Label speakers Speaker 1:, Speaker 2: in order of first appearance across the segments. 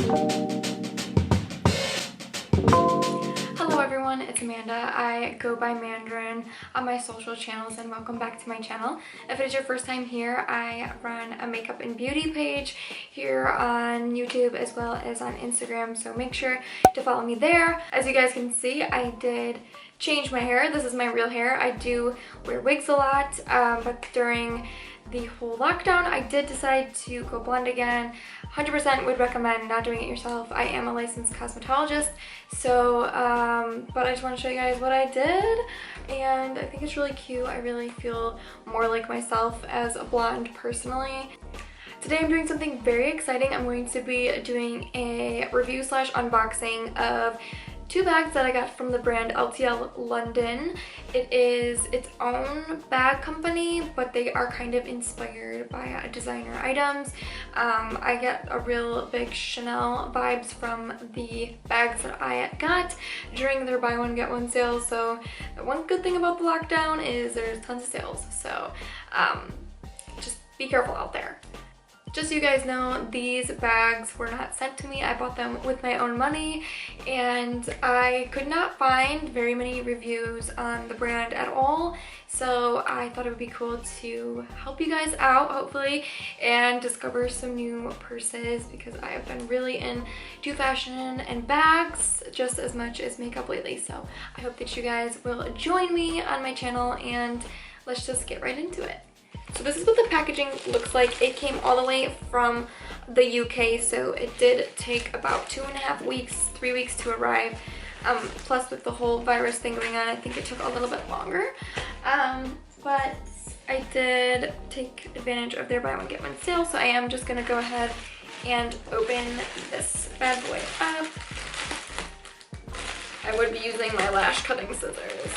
Speaker 1: Hello everyone, it's Amanda. I go by Mandarin on my social channels and welcome back to my channel. If it is your first time here, I run a makeup and beauty page here on YouTube as well as on Instagram, so make sure to follow me there. As you guys can see, I did change my hair. This is my real hair. I do wear wigs a lot, but during the whole lockdown, I did decide to go blonde again. 100% would recommend not doing it yourself. I am a licensed cosmetologist, so but I just want to show you guys what I did, and I think it's really cute. I really feel more like myself as a blonde personally. Today I'm doing something very exciting. I'm going to be doing a review slash unboxing of two bags that I got from the brand LTL London. It is its own bag company, but they are kind of inspired by designer items. I get a real big Chanel vibes from the bags that I got during their buy one get one sale. So the one good thing about the lockdown is there's tons of sales. So just be careful out there. Just so you guys know, these bags were not sent to me. I bought them with my own money, and I could not find very many reviews on the brand at all. So I thought it would be cool to help you guys out, hopefully, and discover some new purses, because I have been really into fashion and bags just as much as makeup lately. So I hope that you guys will join me on my channel, and let's just get right into it. So this is what the packaging looks like. It came all the way from the UK, so it did take about 2.5 weeks, 3 weeks to arrive. Plus with the whole virus thing going on, I think it took a little bit longer. But I did take advantage of their buy one get one sale, so I am just gonna go ahead and open this bad boy up. I would be using my lash cutting scissors.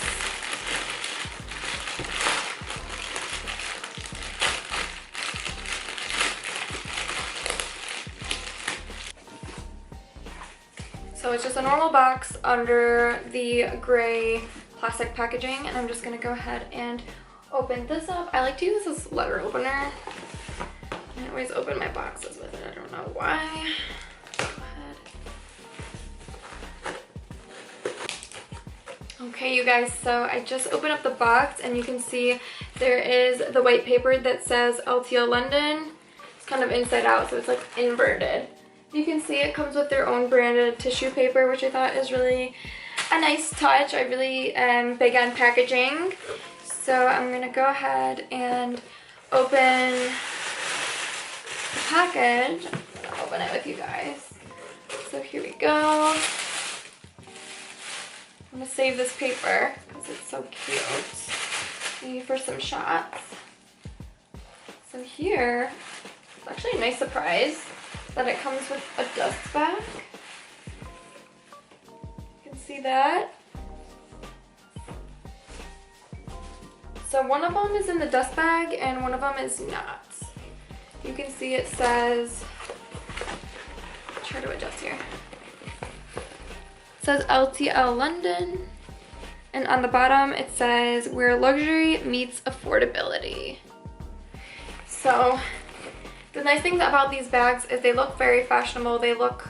Speaker 1: So it's just a normal box under the gray plastic packaging, and I'm just gonna go ahead and open this up. I like to use this letter opener. I always open my boxes with it. I don't know why. Go ahead. Okay, you guys, so I just opened up the box, and you can see there is the white paper that says LTL London. It's kind of inside out, so it's like inverted. You can see it comes with their own branded tissue paper, which I thought is really a nice touch. I really am big on packaging. So I'm gonna go ahead and open the package. I'm gonna open it with you guys. So here we go. I'm gonna save this paper because it's so cute. Maybe for some shots. So here, it's actually a nice surprise that it comes with a dust bag. You can see that. So one of them is in the dust bag and one of them is not. You can see it says, I'll try to adjust here. It says LTL London, and on the bottom it says where luxury meets affordability. So the nice thing about these bags is they look very fashionable. They look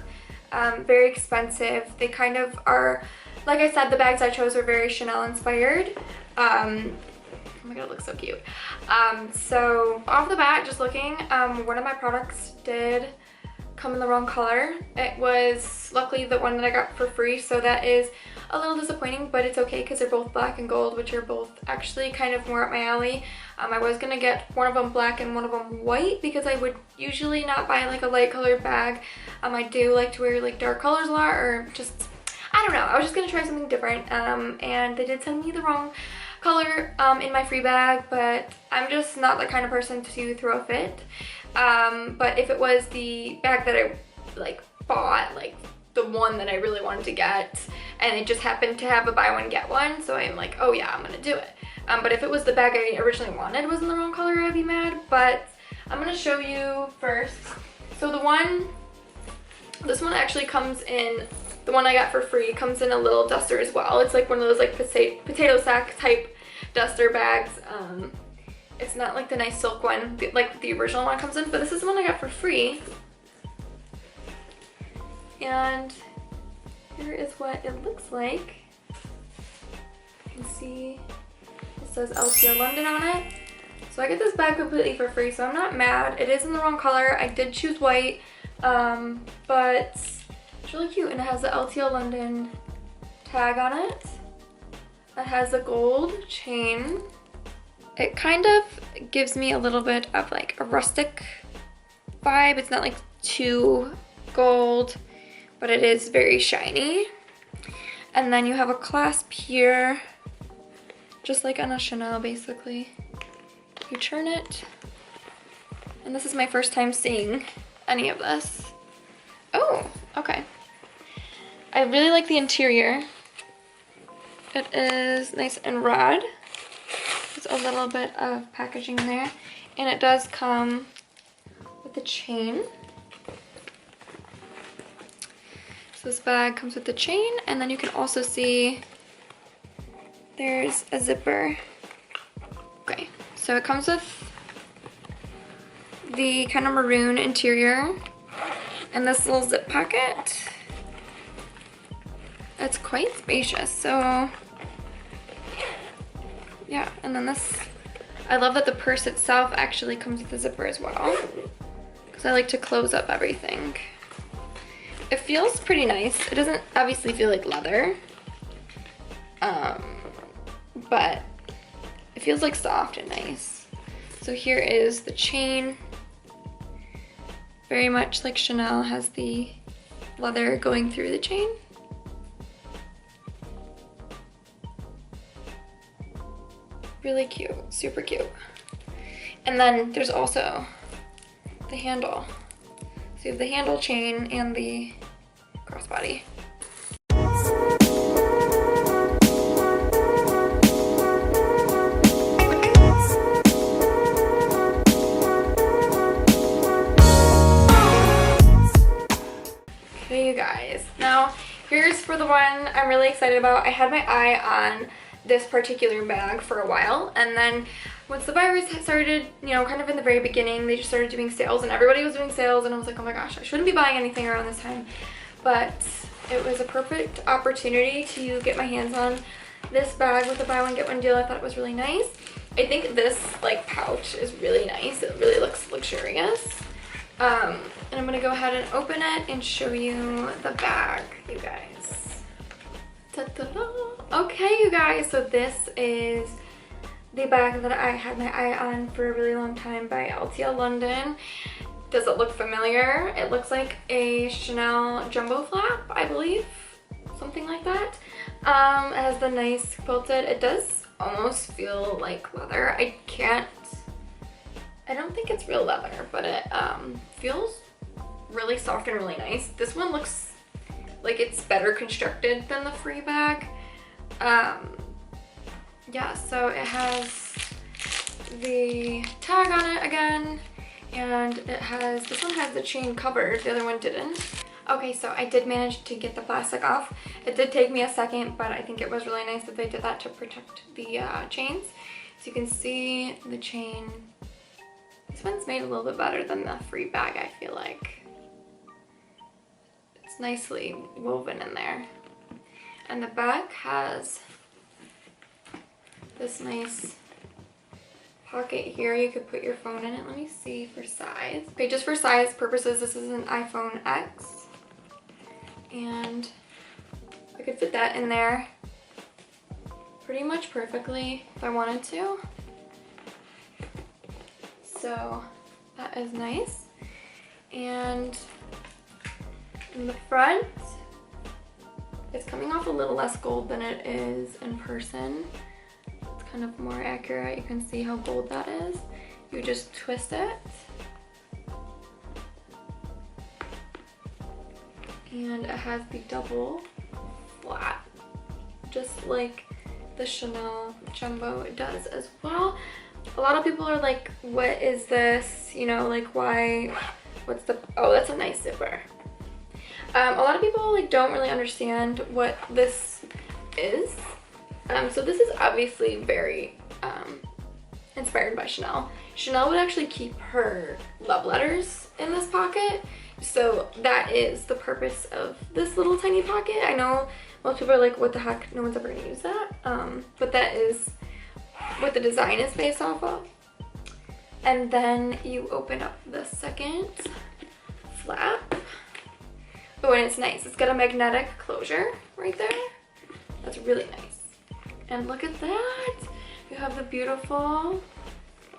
Speaker 1: very expensive. They kind of are, like I said, the bags I chose are very Chanel inspired. Oh my god, it looks so cute. So off the bat, just looking, one of my products did come in the wrong color. It was luckily the one that I got for free, so that is a little disappointing, but it's okay because they're both black and gold, which are both actually kind of more up my alley. I was gonna get one of them black and one of them white because I would usually not buy like a light colored bag. I do like to wear like dark colors a lot, or just, I don't know. I was just gonna try something different, and they did send me the wrong color in my free bag, but I'm just not the kind of person to throw a fit. But if it was the bag that I like bought, like the one that I really wanted to get, and it just happened to have a buy one get one, so I'm like, oh yeah, I'm gonna do it. But if it was the bag I originally wanted was in the wrong color, I'd be mad. But I'm gonna show you first. So this one actually comes in, the one I got for free comes in a little duster as well. It's like one of those like potato sack type duster bags. It's not like the nice silk one like the original one comes in, but this is the one I got for free. And here is what it looks like. You can see it says LTL London on it. So I get this bag completely for free, so I'm not mad. It is in the wrong color. I did choose white, but it's really cute, and it has the LTL London tag on it. It has a gold chain. It kind of gives me a little bit of like a rustic vibe. It's not like too gold, but it is very shiny. And then you have a clasp here, just like on a Chanel basically. You turn it, and this is my first time seeing any of this. Oh, okay. I really like the interior. It is nice and red. There's a little bit of packaging there, and it does come with a chain. So this bag comes with the chain, and then you can also see there's a zipper. Okay, so it comes with the kind of maroon interior and this little zip pocket. It's quite spacious, so yeah. And then this, I love that the purse itself actually comes with a zipper as well, because I like to close up everything. It feels pretty nice. It doesn't obviously feel like leather, but it feels like soft and nice. So here is the chain. Very much like Chanel has the leather going through the chain. Really cute, super cute. And then there's also the handle. So you have the handle chain and the crossbody. Okay, you guys. Now, here's for the one I'm really excited about. I had my eye on this particular bag for a while, and then once the virus started, you know, kind of in the very beginning, they just started doing sales, and everybody was doing sales, and I was like, oh my gosh, I shouldn't be buying anything around this time. But it was a perfect opportunity to get my hands on this bag with a buy one get one deal. I thought it was really nice. I think this like pouch is really nice. It really looks luxurious. And I'm gonna go ahead and open it and show you the bag, you guys. Ta-da-da. Okay, you guys, so this is the bag that I had my eye on for a really long time by LTL London. Does it look familiar? It looks like a Chanel jumbo flap, I believe, something like that. It has the nice quilted. It does almost feel like leather. I don't think it's real leather, but it feels really soft and really nice. This one looks like it's better constructed than the free bag. Yeah, so it has the tag on it again, and this one has the chain covered, the other one didn't. Okay, so I did manage to get the plastic off. It did take me a second, but I think it was really nice that they did that to protect the chains. So you can see the chain. This one's made a little bit better than the free bag, I feel like. It's nicely woven in there. And the back has this nice pocket here. You could put your phone in it. Let me see for size. Okay, just for size purposes, this is an iPhone X. And I could fit that in there pretty much perfectly if I wanted to. So that is nice. And in the front, it's coming off a little less gold than it is in person. It's kind of more accurate. You can see how gold that is. You just twist it. And it has the double flat, just like the Chanel jumbo does as well. A lot of people are like, what is this? You know, like why, what's the, oh, that's a nice zipper. A lot of people like don't really understand what this is. So this is obviously very inspired by Chanel. Chanel would actually keep her love letters in this pocket So that is the purpose of this little tiny pocket. I know most people are like, what the heck, no one's ever gonna use that. But that is what the design is based off of. And then you open up the second flap. Oh, and it's nice. It's got a magnetic closure right there. That's really nice. And look at that. You have the beautiful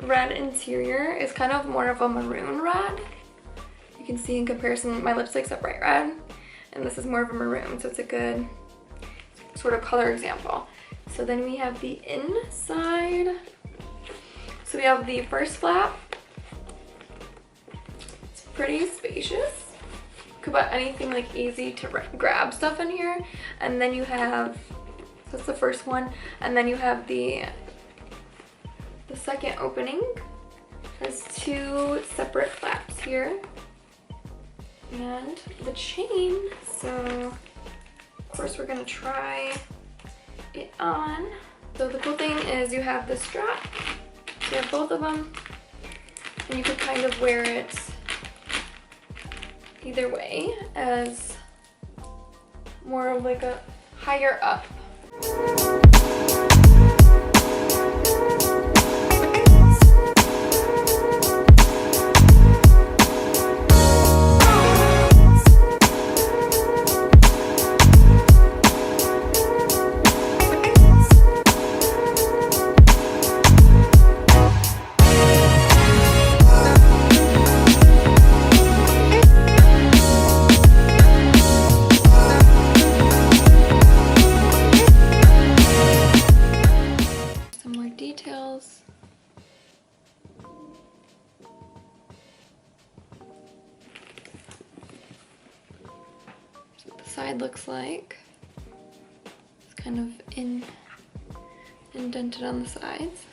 Speaker 1: red interior. It's kind of more of a maroon red. You can see in comparison, my lipstick's a bright red, and this is more of a maroon, so it's a good sort of color example. So then we have the inside. So we have the first flap. It's pretty spacious. Could put anything like easy to grab stuff in here. And then you have, so that's the first one, and then you have the second opening. There's two separate flaps here. And the chain, so of course we're gonna try it on. So the cool thing is you have the strap, you have both of them, and you could kind of wear it either way as more of like a higher up. Details. That's what the side looks like. It's kind of indented on the sides.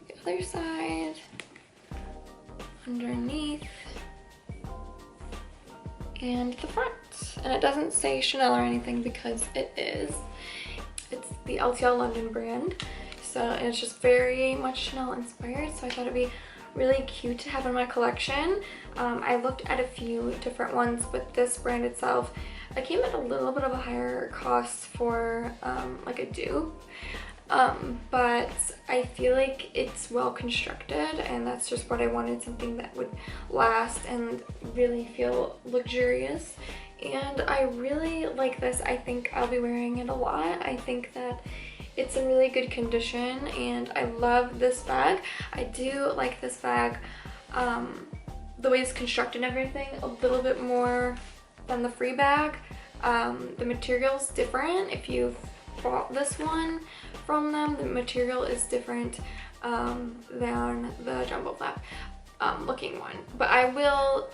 Speaker 1: The other side, underneath, and the front. And it doesn't say Chanel or anything because it is. It's the LTL London brand. So, and it's just very much Chanel inspired. So I thought it'd be really cute to have in my collection. I looked at a few different ones, but this brand itself, it came at a little bit of a higher cost for like a dupe. But I feel like it's well constructed, and that's just what I wanted, something that would last and really feel luxurious. And I really like this. I think I'll be wearing it a lot. I think that it's in really good condition, and I love this bag. I do like this bag, the way it's constructed and everything, a little bit more than the free bag. The material's different. If you've bought this one from them, the material is different than the jumbo flap looking one. But I will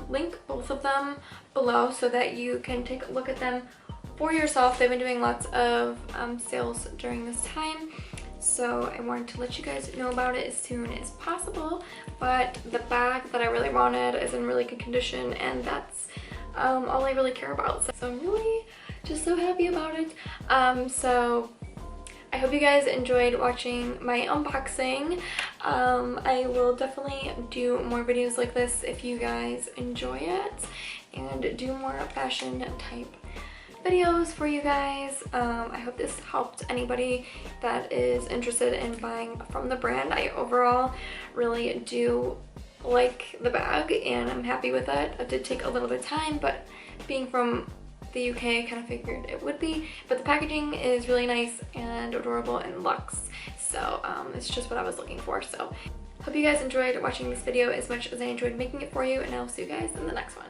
Speaker 1: link both of them below so that you can take a look at them for yourself. They've been doing lots of sales during this time, so I wanted to let you guys know about it as soon as possible. But the bag that I really wanted is in really good condition, and that's all I really care about. So I'm really just so happy about it. So I hope you guys enjoyed watching my unboxing. I will definitely do more videos like this if you guys enjoy it, and do more fashion type videos for you guys. I hope this helped anybody that is interested in buying from the brand. I overall really do like the bag, and I'm happy with it. It did take a little bit of time, but being from the UK, I kind of figured it would be. But the packaging is really nice and adorable and luxe, so it's just what I was looking for. So hope you guys enjoyed watching this video as much as I enjoyed making it for you, and I'll see you guys in the next one.